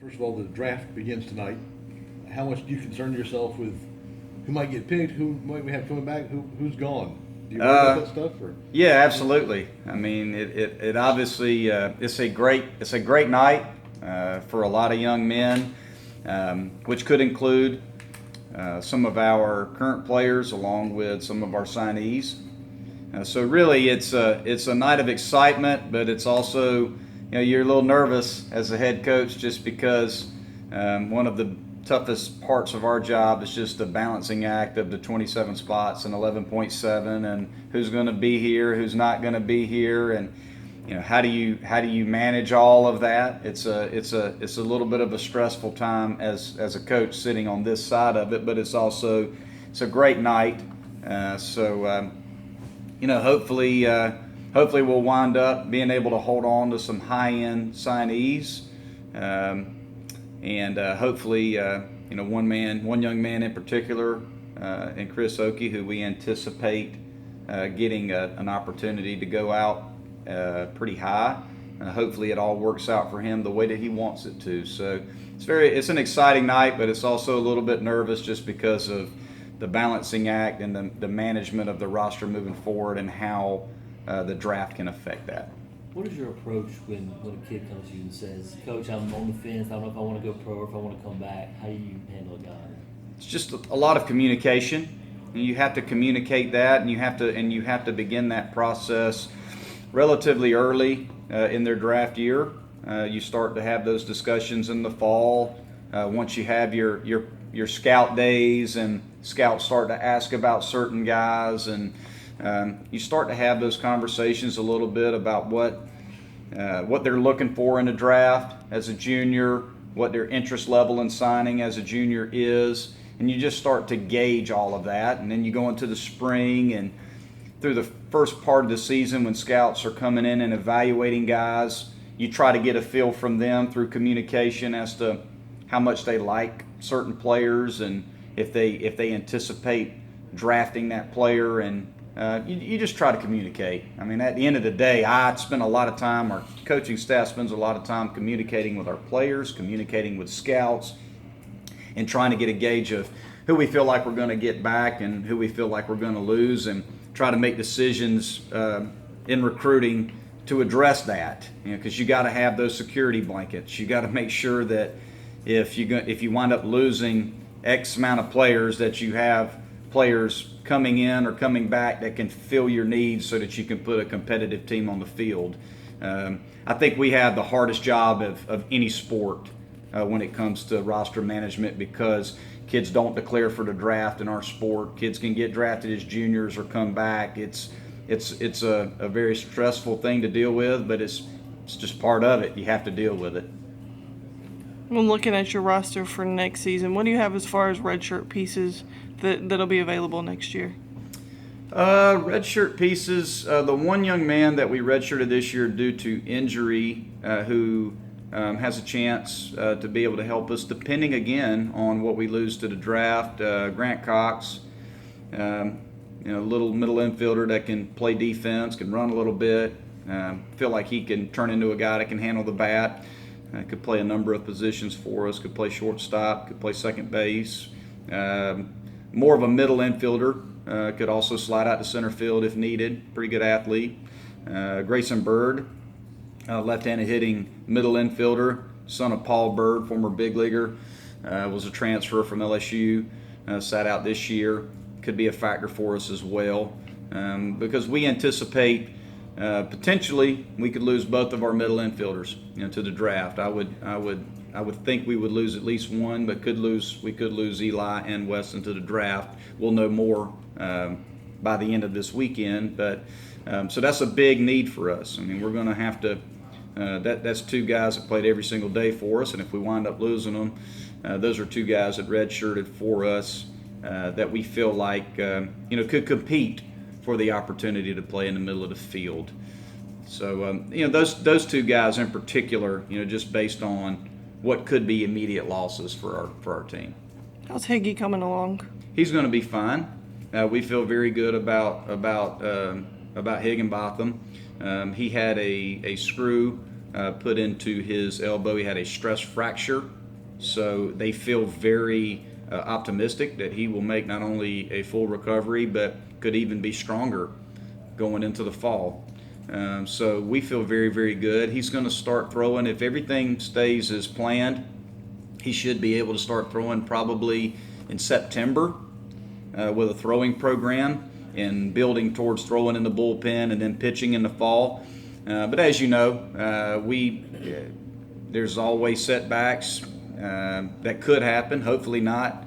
First of all, the draft begins tonight. How much do you concern yourself with who might get picked, who might we have coming back, who's gone? Do you worry about that stuff? Or? Yeah, absolutely. I mean, it obviously it's a great night for a lot of young men, which could include some of our current players along with some of our signees. So really, it's a night of excitement, but it's also you're a little nervous as a head coach just because one of the toughest parts of our job is just the balancing act of the 27 spots and 11.7 and who's going to be here, who's not going to be here, and how do you manage all of that? It's a little bit of a stressful time as a coach sitting on this side of it, but it's a great night. Hopefully we'll wind up being able to hold on to some high-end signees, and hopefully, one young man in particular, and Chris Oakey, who we anticipate getting an opportunity to go out pretty high. Hopefully, it all works out for him the way that he wants it to. So it's an exciting night, but it's also a little bit nervous just because of the balancing act and the management of the roster moving forward and how the draft can affect that. What is your approach when a kid comes to you and says, "Coach, I'm on the fence. I don't know if I want to go pro or if I want to come back"? How do you handle a guy? It's just a lot of communication. You have to communicate that, and you have to begin that process relatively early in their draft year. You start to have those discussions in the fall. Once you have your scout days and scouts start to ask about certain guys, and you start to have those conversations a little bit about what they're looking for in a draft as a junior, what their interest level in signing as a junior is, and you just start to gauge all of that. And then you go into the spring and through the first part of the season when scouts are coming in and evaluating guys, you try to get a feel from them through communication as to how much they like certain players and if they anticipate drafting that player, and you just try to communicate. I mean, at the end of the day, I spend a lot of time, our coaching staff spends a lot of time communicating with our players, communicating with scouts, and trying to get a gauge of who we feel like we're going to get back and who we feel like we're going to lose, and try to make decisions in recruiting to address that. Because you got to have those security blankets. You got to make sure that if you wind up losing X amount of players, that you have players coming in or coming back that can fill your needs so that you can put a competitive team on the field. I think we have the hardest job of any sport when it comes to roster management, because kids don't declare for the draft in our sport. Kids can get drafted as juniors or come back. It's a very stressful thing to deal with, but it's just part of it. You have to deal with it. When looking at your roster for next season, what do you have as far as redshirt pieces that'll be available next year? Redshirt pieces, the one young man that we redshirted this year due to injury, who has a chance to be able to help us, depending again on what we lose to the draft. Grant Cox, little middle infielder that can play defense, can run a little bit. Feel like he can turn into a guy that can handle the bat. Could play a number of positions for us. Could play shortstop. Could play second base. More of a middle infielder. Could also slide out to center field if needed. Pretty good athlete. Grayson Bird, left-handed hitting middle infielder, son of Paul Bird, former big leaguer, was a transfer from LSU, sat out this year. Could be a factor for us as well, because we anticipate potentially we could lose both of our middle infielders to the draft. I would think we would lose at least one, but we could lose Eli and Weston to the draft. We'll know more by the end of this weekend, but so that's a big need for us. I mean, we're going to have to. That's two guys that played every single day for us, and if we wind up losing them, those are two guys that redshirted for us that we feel like could compete for the opportunity to play in the middle of the field. So those two guys in particular, just based on what could be immediate losses for our team. How's Higgy coming along? He's going to be fine. We feel very good about Higginbotham. He had a screw put into his elbow. He had a stress fracture, so they feel very optimistic that he will make not only a full recovery, but could even be stronger going into the fall. So we feel very, very good. He's going to start throwing. If everything stays as planned, he should be able to start throwing probably in September with a throwing program and building towards throwing in the bullpen and then pitching in the fall. But as you know, there's always setbacks that could happen. Hopefully not.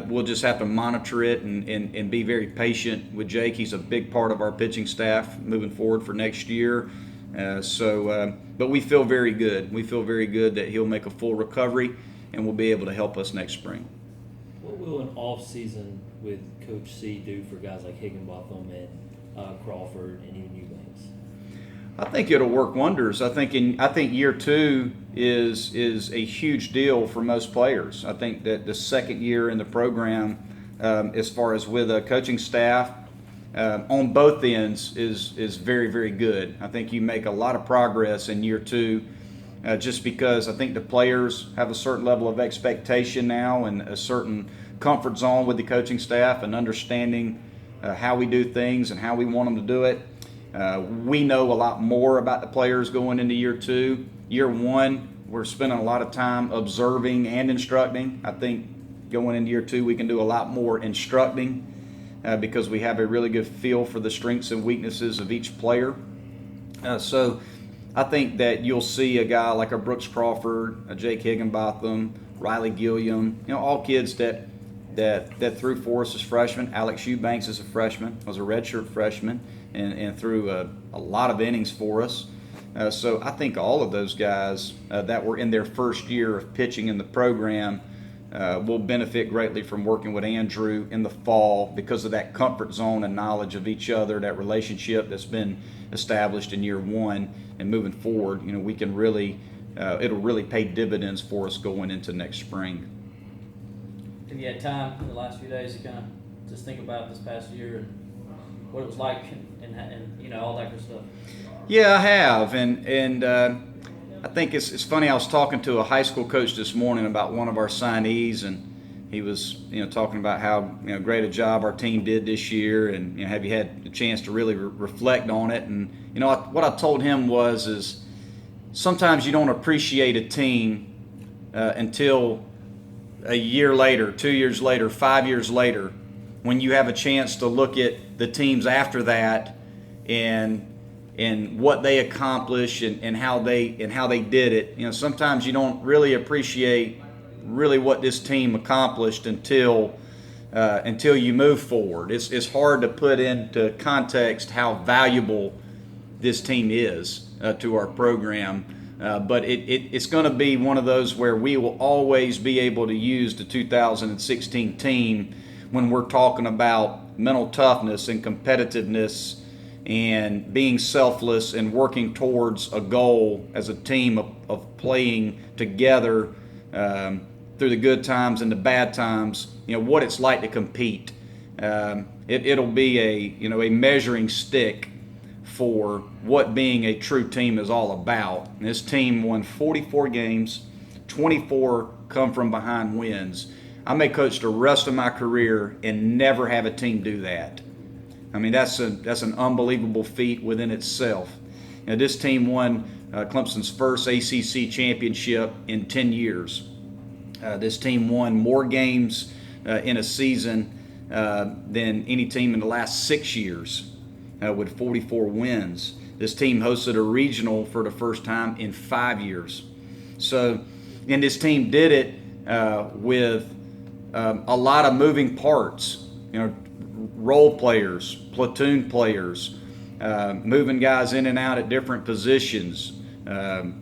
We'll just have to monitor it and be very patient with Jake. He's a big part of our pitching staff moving forward for next year. But we feel very good. We feel very good that he'll make a full recovery and will be able to help us next spring. What will an off season with Coach C do for guys like Higginbotham and Crawford and even Eubanks? I think it'll work wonders. I think year two is a huge deal for most players. I think that the second year in the program, as far as with a coaching staff on both ends, is very, very good. I think you make a lot of progress in year two, just because I think the players have a certain level of expectation now and a certain comfort zone with the coaching staff and understanding how we do things and how we want them to do it. We know a lot more about the players going into year two. Year one, we're spending a lot of time observing and instructing. I think going into year two, we can do a lot more instructing because we have a really good feel for the strengths and weaknesses of each player. So I think that you'll see a guy like a Brooks Crawford, a Jake Higginbotham, Riley Gilliam, all kids that threw for us as freshmen. Alex Eubanks is a freshman, was a redshirt freshman, and threw a lot of innings for us. So I think all of those guys that were in their first year of pitching in the program will benefit greatly from working with Andrew in the fall because of that comfort zone and knowledge of each other, that relationship that's been established in year one. And moving forward, we can really, it'll really pay dividends for us going into next spring. Have you had time in the last few days to kind of just think about this past year and what it was like and all that good stuff? Yeah, I have, and I think it's funny. I was talking to a high school coach this morning about one of our signees, and he was talking about how great a job our team did this year, and have you had a chance to really reflect on it? And what I told him is sometimes you don't appreciate a team until a year later, 2 years later, 5 years later, when you have a chance to look at the teams after that and what they accomplished and how they did it. Sometimes you don't really appreciate really what this team accomplished until you move forward. It's hard to put into context how valuable this team is to our program. But it's going to be one of those where we will always be able to use the 2016 team when we're talking about mental toughness and competitiveness and being selfless and working towards a goal as a team of playing together through the good times and the bad times, what it's like to compete. It'll be a measuring stick for what being a true team is all about. And this team won 44 games, 24 come from behind wins. I may coach the rest of my career and never have a team do that. I mean, that's an unbelievable feat within itself. This team won Clemson's first ACC championship in 10 years. This team won more games in a season than any team in the last 6 years. With 44 wins. This team hosted a regional for the first time in 5 years. So, and this team did it with a lot of moving parts. Role players, platoon players, moving guys in and out at different positions,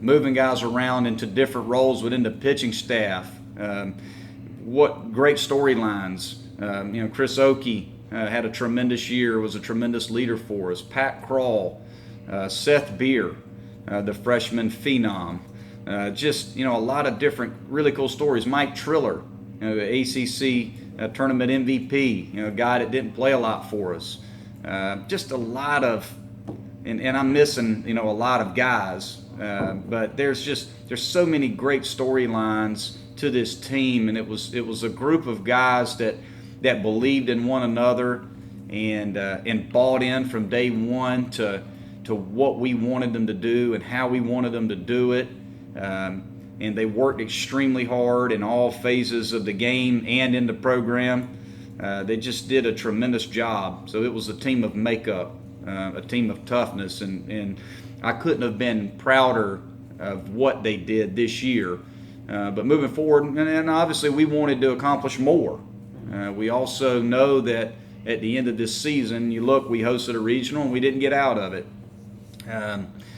moving guys around into different roles within the pitching staff. What great storylines. Chris Oakey had a tremendous year, was a tremendous leader for us. Pat Krall, Seth Beer, the freshman phenom. Just a lot of different really cool stories. Mike Triller, the ACC tournament MVP, a guy that didn't play a lot for us. Just a lot of, and I'm missing, a lot of guys, But there's so many great storylines to this team, and it was a group of guys that believed in one another and bought in from day one to what we wanted them to do and how we wanted them to do it. And they worked extremely hard in all phases of the game and in the program. They just did a tremendous job. So it was a team of makeup, a team of toughness, and I couldn't have been prouder of what they did this year. But moving forward, and obviously we wanted to accomplish more. We also know that at the end of this season, we hosted a regional and we didn't get out of it.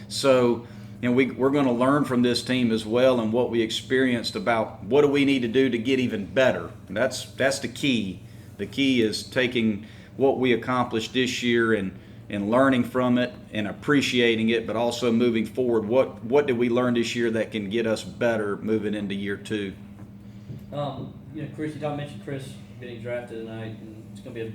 So we're going to learn from this team as well and what we experienced about what do we need to do to get even better. And that's the key. The key is taking what we accomplished this year and learning from it and appreciating it, but also moving forward. What did we learn this year that can get us better moving into year 2? Chris, you mentioned Chris getting drafted tonight, and it's going to be a